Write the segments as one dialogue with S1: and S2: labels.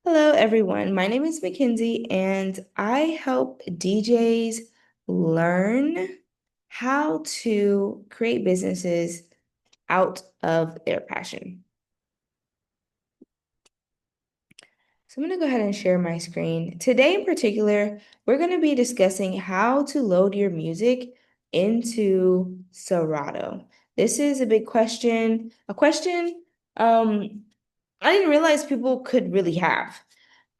S1: Hello, everyone. My name is Mackenzie, and I help DJs learn how to create businesses out of their passion. So I'm going to go ahead and share my screen. Today, in particular, we're going to be discussing how to load your music into Serato. This is a big question, um, I didn't realize people could really have.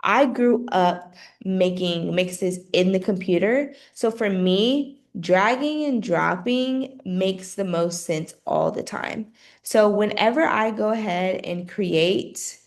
S1: I grew up making mixes in the computer. So for me, dragging and dropping makes the most sense all the time. So whenever I go ahead and create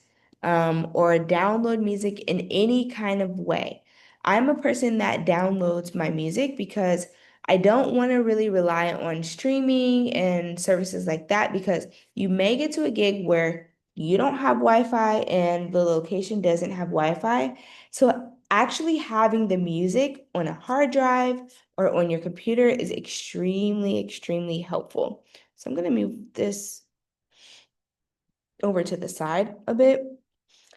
S1: or download music in any kind of way, I'm a person that downloads my music because I don't want to really rely on streaming and services like that because you may get to a gig where you don't have Wi-Fi and the location doesn't have Wi-Fi. So actually having the music on a hard drive or on your computer is extremely, extremely helpful. So I'm going to move this over to the side a bit.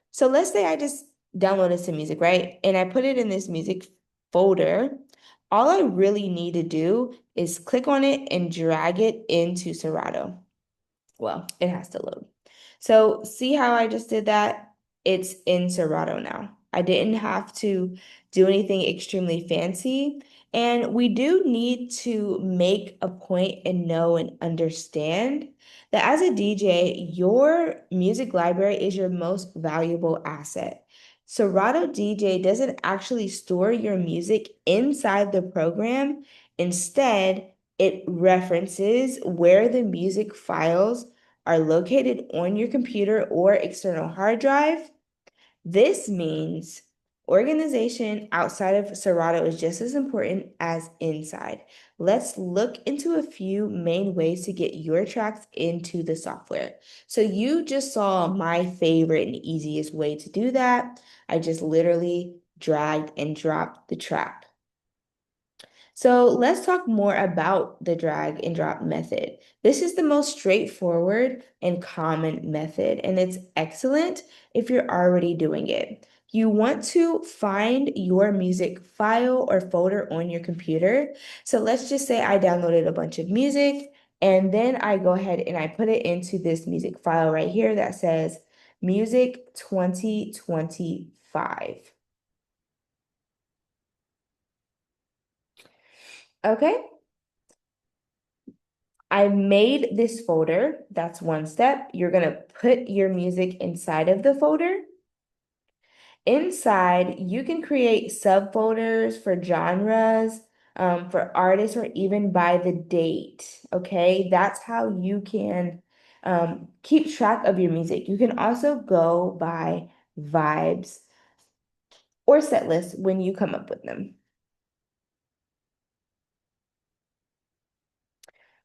S1: So let's say I just downloaded some music, right? And I put it in this music folder. All I really need to do is click on it and drag it into Serato. Well, it has to load. So see how I just did that? It's in Serato now. I didn't have to do anything extremely fancy. And we do need to make a point and know and understand that as a DJ, your music library is your most valuable asset. Serato DJ doesn't actually store your music inside the program. Instead, it references where the music files are located on your computer or external hard drive. This means organization outside of Serato is just as important as inside. Let's look into a few main ways to get your tracks into the software. So you just saw my favorite and easiest way to do that. I just literally dragged and dropped the track. So let's talk more about the drag and drop method. This is the most straightforward and common method, and it's excellent if you're already doing it. You want to find your music file or folder on your computer. So let's just say I downloaded a bunch of music, and then I go ahead and I put it into this music file right here that says Music 2025. Okay, I made this folder. That's one step. You're going to put your music inside of the folder. Inside, you can create subfolders for genres, for artists, or even by the date. Okay, that's how you can keep track of your music. You can also go by vibes or set lists when you come up with them.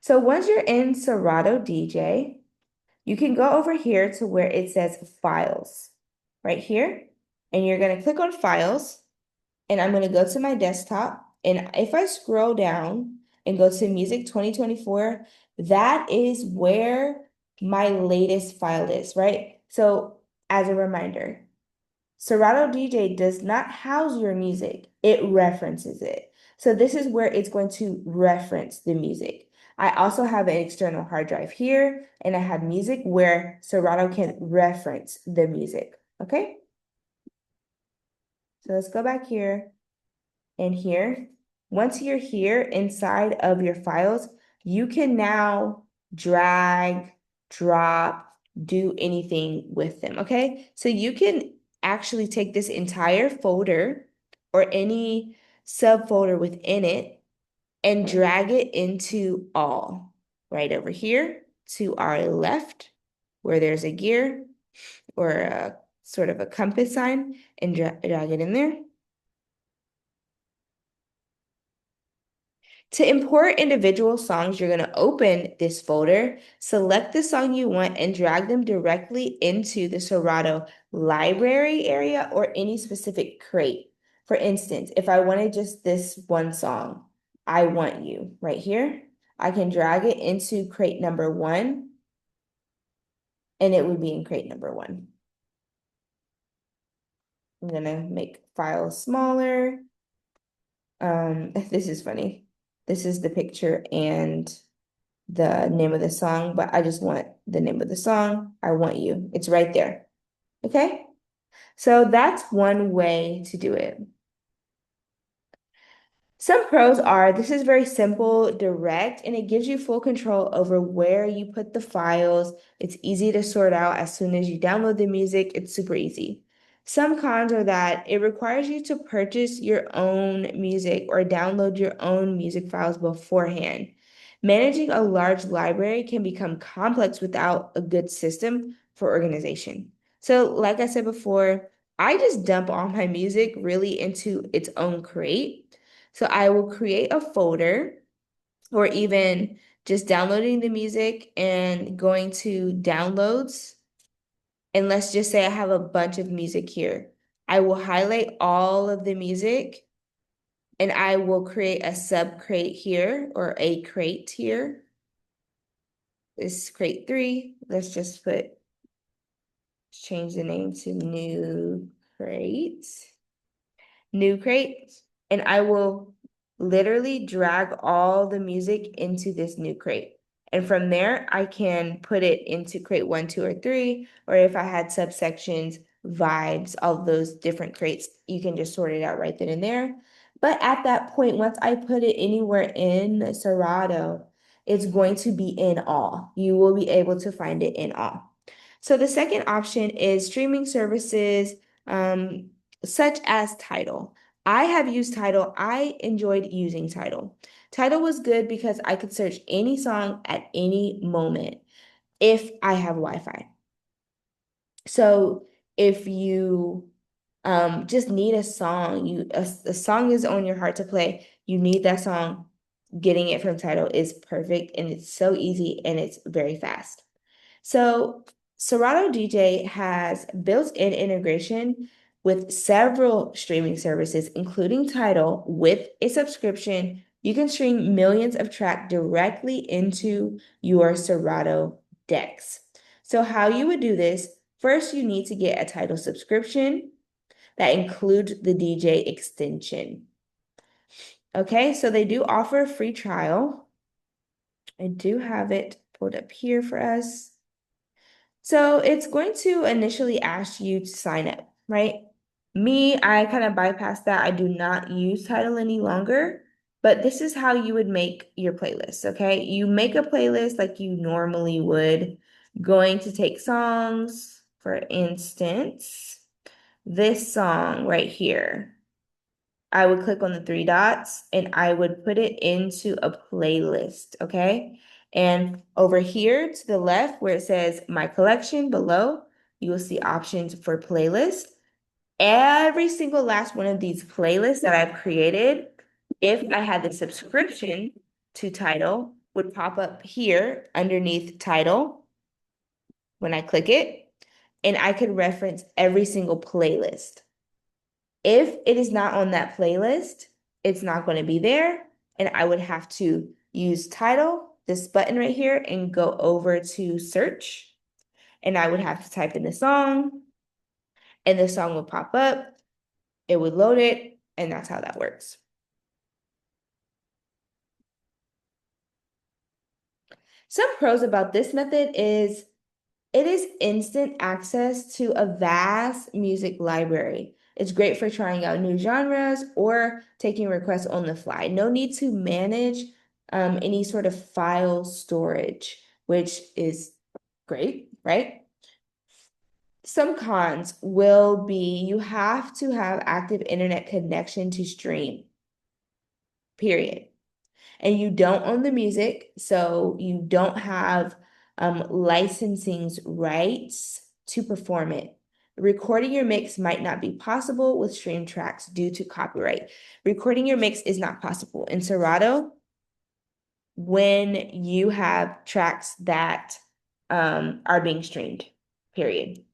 S1: So once you're in Serato DJ, you can go over here to where it says files right here. And you're going to click on files. And I'm going to go to my desktop. And if I scroll down and go to Music 2024, that is where my latest file is, right? So as a reminder, Serato DJ does not house your music, it references it. So this is where it's going to reference the music. I also have an external hard drive here, and I have music where Serato can reference the music. Okay? So let's go back here and here. Once you're here inside of your files, you can now drag, drop, do anything with them, okay? So you can actually take this entire folder or any subfolder within it and drag it into all right over here to our left where there's a gear or a sort of a compass sign and drag it in there. To import individual songs, you're going to open this folder, select the song you want, and drag them directly into the Serato library area or any specific crate. For instance, if I wanted just this one song, I Want You, right here, I can drag it into crate number 1, and it would be in crate number 1. I'm gonna make files smaller. This is funny. This is the picture and the name of the song, but I just want the name of the song. I want you. It's right there. Okay? So that's one way to do it. Some pros are this is very simple, direct, and it gives you full control over where you put the files. It's easy to sort out as soon as you download the music. It's super easy. Some cons are that it requires you to purchase your own music or download your own music files beforehand. Managing a large library can become complex without a good system for organization. So, like I said before, I just dump all my music really into its own crate. So I will create a folder or even just downloading the music and going to downloads. And let's just say I have a bunch of music here. I will highlight all of the music and I will create a sub crate here or a crate here. This is crate 3. Let's just change the name to new crate, and I will literally drag all the music into this new crate. And from there, I can put it into crate 1, 2, or 3, or if I had subsections, vibes, all those different crates, you can just sort it out right then and there. But at that point, once I put it anywhere in Serato, it's going to be in all. You will be able to find it in all. So the second option is streaming services, um, such as TIDAL. I have used TIDAL. I enjoyed using TIDAL. TIDAL was good because I could search any song at any moment if I have Wi-Fi. So if you just need a song, a song is on your heart to play, you need that song, getting it from TIDAL is perfect and it's so easy and it's very fast. So Serato DJ has built-in integration with several streaming services, including TIDAL. With a subscription, you can stream millions of tracks directly into your Serato decks. So how you would do this, first you need to get a TIDAL subscription that includes the DJ extension. Okay, so they do offer a free trial. I do have it pulled up here for us. So it's going to initially ask you to sign up, right? Me, I kind of bypassed that. I do not use Tidal any longer, but this is how you would make your playlist, okay? You make a playlist like you normally would, going to take songs, for instance, this song right here. I would click on the 3 dots and I would put it into a playlist, okay? And over here to the left where it says my collection below, you will see options for playlist. Every single last one of these playlists that I've created, if I had the subscription to Tidal, would pop up here underneath Tidal when I click it, and I could reference every single playlist. If it is not on that playlist, it's not going to be there. And I would have to use Tidal, this button right here, and go over to search. And I would have to type in the song, and the song would pop up. It would load it, and that's how that works. Some pros about this method is it is instant access to a vast music library. It's great for trying out new genres or taking requests on the fly. No need to manage any sort of file storage, which is great, right? Some cons will be you have to have active internet connection to stream, period. And you don't own the music, so you don't have licensing's rights to perform it. Recording your mix might not be possible with stream tracks due to copyright. Recording your mix is not possible in Serato when you have tracks that are being streamed, period.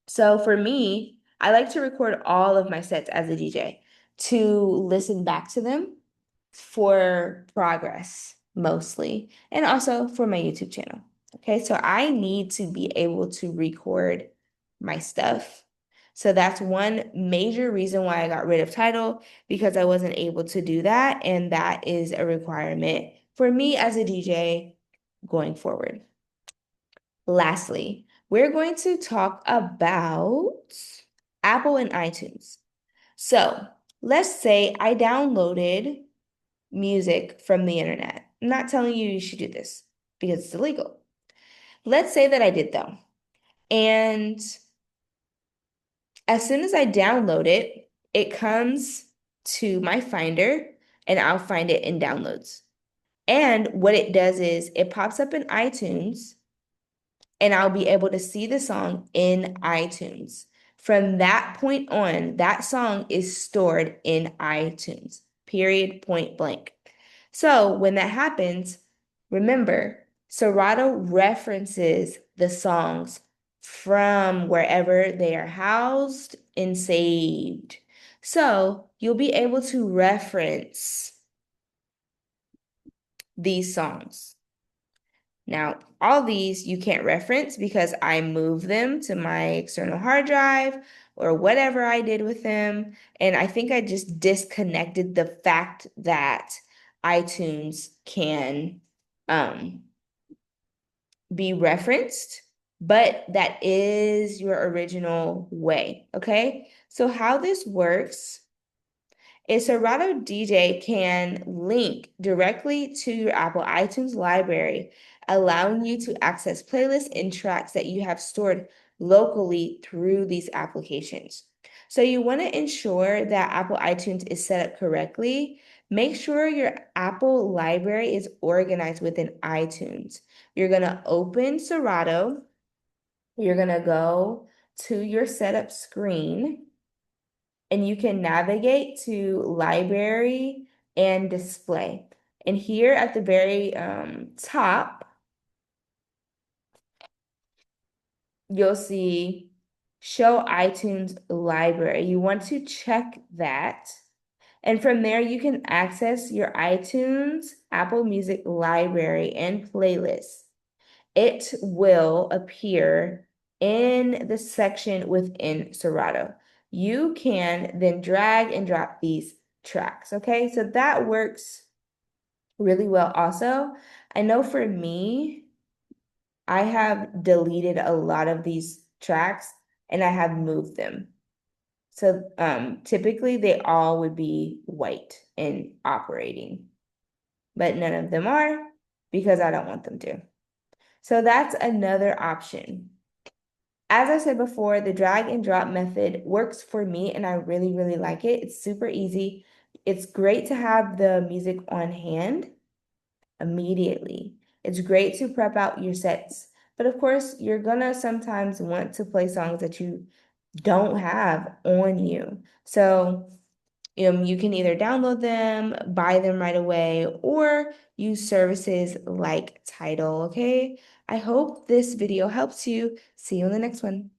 S1: So for me, I like to record all of my sets as a DJ to listen back to them for progress mostly, and also for my YouTube channel. Okay, so I need to be able to record my stuff So that's one major reason why I got rid of TIDAL because I wasn't able to do that. And that is a requirement for me as a DJ going forward. Lastly, we're going to talk about Apple and iTunes. So let's say I downloaded music from the internet. I'm not telling you you should do this because it's illegal. Let's say that I did though. And as soon as I download it, it comes to my Finder and I'll find it in downloads. And what it does is it pops up in iTunes and I'll be able to see the song in iTunes. From that point on, that song is stored in iTunes, period, point blank. So when that happens, remember, Serato references the songs from wherever they are housed and saved. So you'll be able to reference these songs. Now, all these you can't reference because I moved them to my external hard drive or whatever I did with them. And I think I just disconnected the fact that iTunes can be referenced, but that is your original way. Okay. So, how this works a Serato DJ can link directly to your Apple iTunes library, allowing you to access playlists and tracks that you have stored locally through these applications. So you want to ensure that Apple iTunes is set up correctly. Make sure your Apple library is organized within iTunes. You're going to open Serato. You're going to go to your setup screen and you can navigate to library and display. And here at the very top, you'll see show iTunes library. You want to check that. And from there, you can access your iTunes, Apple Music library and playlist. It will appear in the section within Serato. You can then drag and drop these tracks, okay? So that works really well also. I know for me, I have deleted a lot of these tracks and I have moved them. So typically they all would be white and operating, but none of them are because I don't want them to. So that's another option. As I said before, the drag and drop method works for me and I really, really like it. It's super easy. It's great to have the music on hand immediately. It's great to prep out your sets. But of course, you're gonna sometimes want to play songs that you don't have on you. So you can either download them, buy them right away, or use services like TIDAL, okay? I hope this video helps you. See you in the next one.